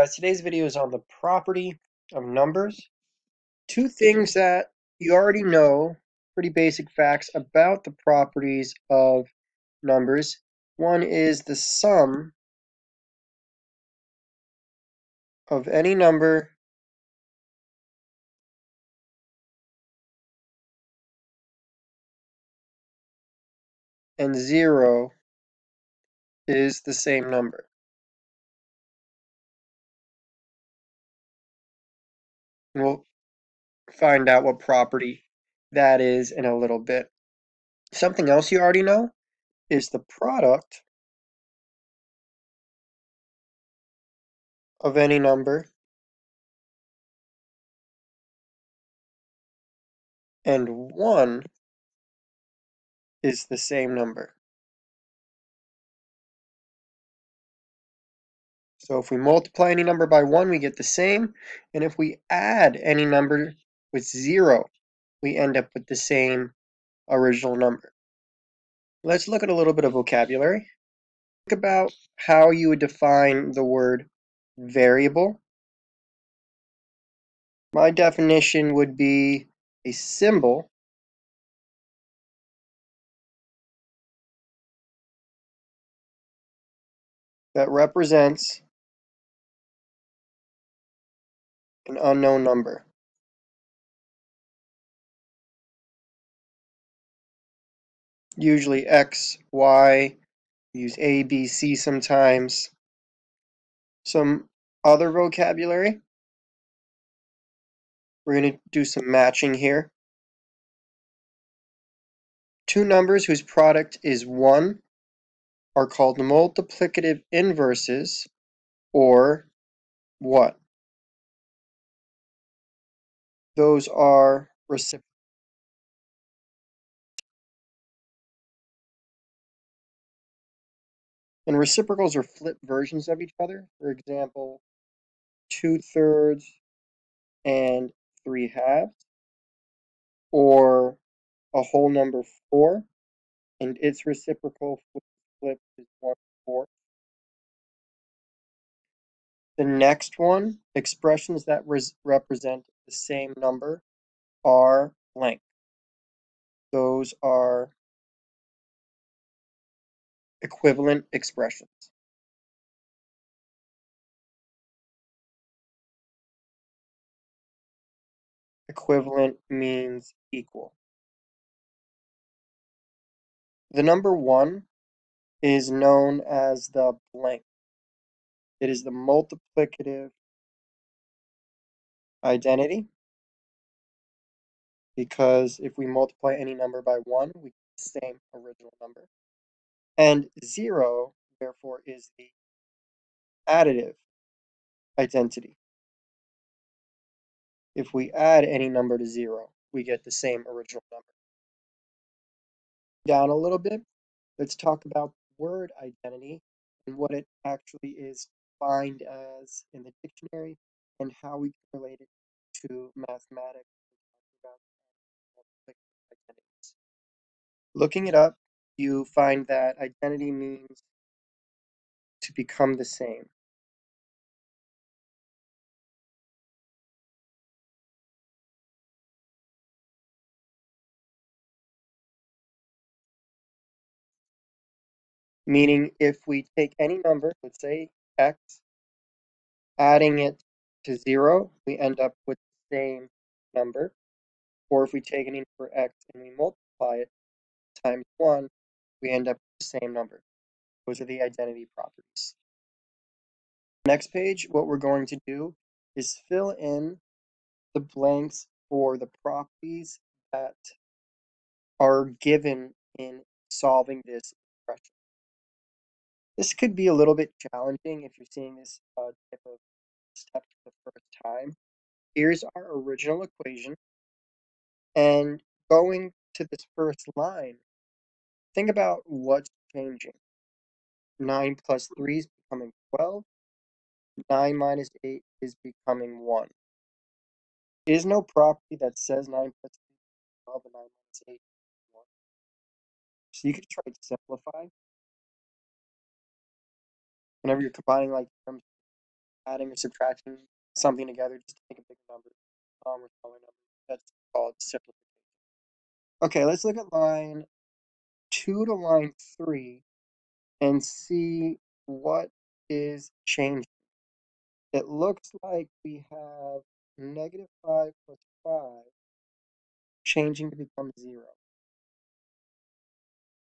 Today's video is on the property of numbers. Two things that you already know, pretty basic facts about the properties of numbers. One is the sum of any number and zero is the same number. And we'll find out what property that is in a little bit. Something else you already know is the product of any number and one is the same number. So if we multiply any number by 1, we get the same. And if we add any number with 0, we end up with the same original number. Let's look at a little bit of vocabulary. Think about how you would define the word variable. My definition would be a symbol that represents an unknown number. Usually X, Y, use A, B, C sometimes. Some other vocabulary. We're going to do some matching here. Two numbers whose product is 1 are called multiplicative inverses, or what? Those are reciprocals. And reciprocals are flipped versions of each other. For example, 2/3 and 3/2, or a whole number 4, and its reciprocal flip is 1/4. The next one, expressions that represent the same number, are blank. Those are equivalent expressions. Equivalent means equal. The number 1 is known as the blank. It is the multiplicative identity, because if we multiply any number by 1, we get the same original number. And 0, therefore, is the additive identity. If we add any number to 0, we get the same original number. Down a little bit, let's talk about word identity and what it actually is defined as in the dictionary and how we can relate it to mathematics about multiplicative identities. Looking it up, you find that identity means to become the same. Meaning if we take any number, let's say x, adding it to 0, we end up with the same number. Or if we take any number x and we multiply it times 1, we end up with the same number. Those are the identity properties. Next page, what we're going to do is fill in the blanks for the properties that are given in solving this expression. This could be a little bit challenging if you're seeing this type of step for the first time. Here's our original equation, and going to this first line, think about what's changing. 9 plus 3 is becoming 12. 9 minus 8 is becoming 1. There is no property that says 9 plus 3 is 12 and 9 minus 8 is 1. So you could try to simplify whenever you're combining like terms. adding or subtracting something together just to make a bigger number or smaller number. That's called simplification. Okay, let's look at line 2 to line 3 and see what is changing. It looks like we have -5 plus 5 changing to become 0.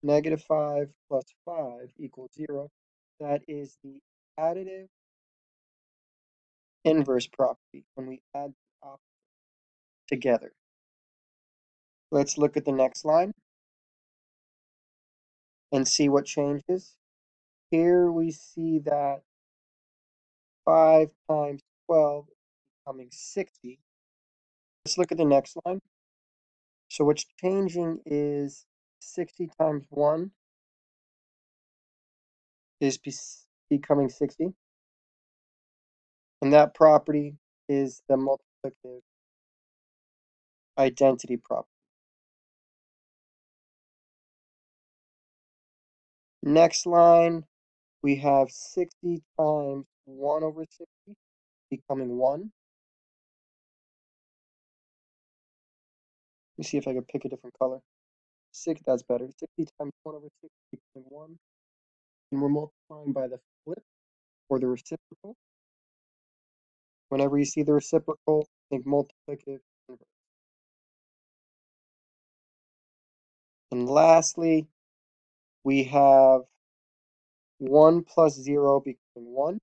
-5 plus 5 equals 0. That is the additive inverse property when we add the opposite together. Let's look at the next line and see what changes. Here we see that 5 times 12 is becoming 60. Let's look at the next line. So what's changing is 60 times 1 is becoming 60. And that property is the multiplicative identity property. Next line, we have 60 times 1 over 60 becoming 1. Let me see if I can pick a different color. 6, that's better. 60 times 1 over 60 becoming 1. And we're multiplying by the flip or the reciprocal. Whenever you see the reciprocal, think multiplicative inverse. And lastly, we have 1 plus 0 becoming 1.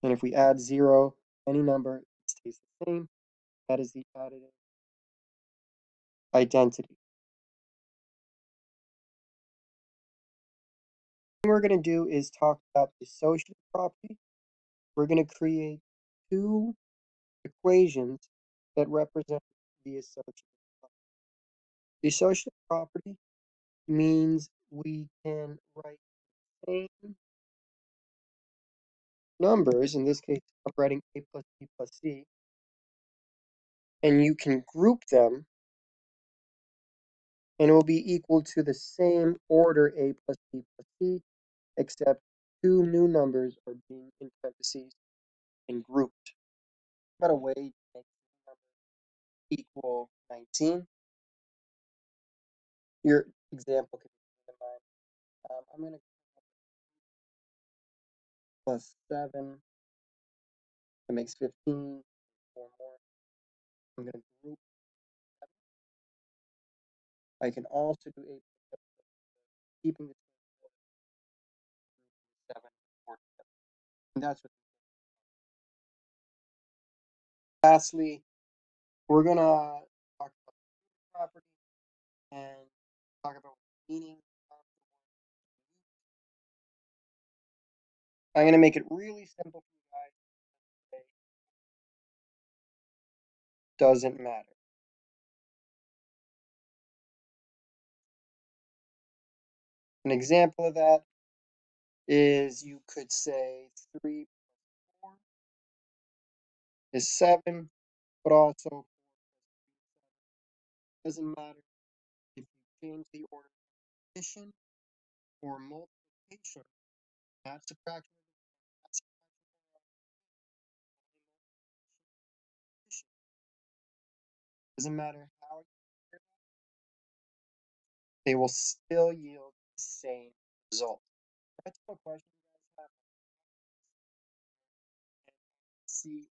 And if we add 0, any number, it stays the same. That is the additive identity. What we're going to do is talk about the associative property. We're going to create two equations that represent the associative property. The associative property means we can write the same numbers, in this case, I'm writing a plus b plus c, and you can group them, and it will be equal to the same order a plus b plus c, except two new numbers are being in parentheses and grouped. About a way to make number equal 19. Your example can be in mind. I'm going to plus 7, that makes 15, 4 more. I'm going to group 7. I can also do 8 plus 7, keeping the same order, 7, 4, 7. And that's what. Lastly, we're going to talk about the property and talk about meaning of the word. I'm going to make it really simple for you guys. Doesn't matter. An example of that is you could say 3 plus 4 is 7, but also 4 plus 3 is 7. Doesn't matter if you change the order of addition or multiplication. Not subtraction. Not subtraction. Doesn't matter how you compare them, they will still yield the same result. That's what question you guys have. See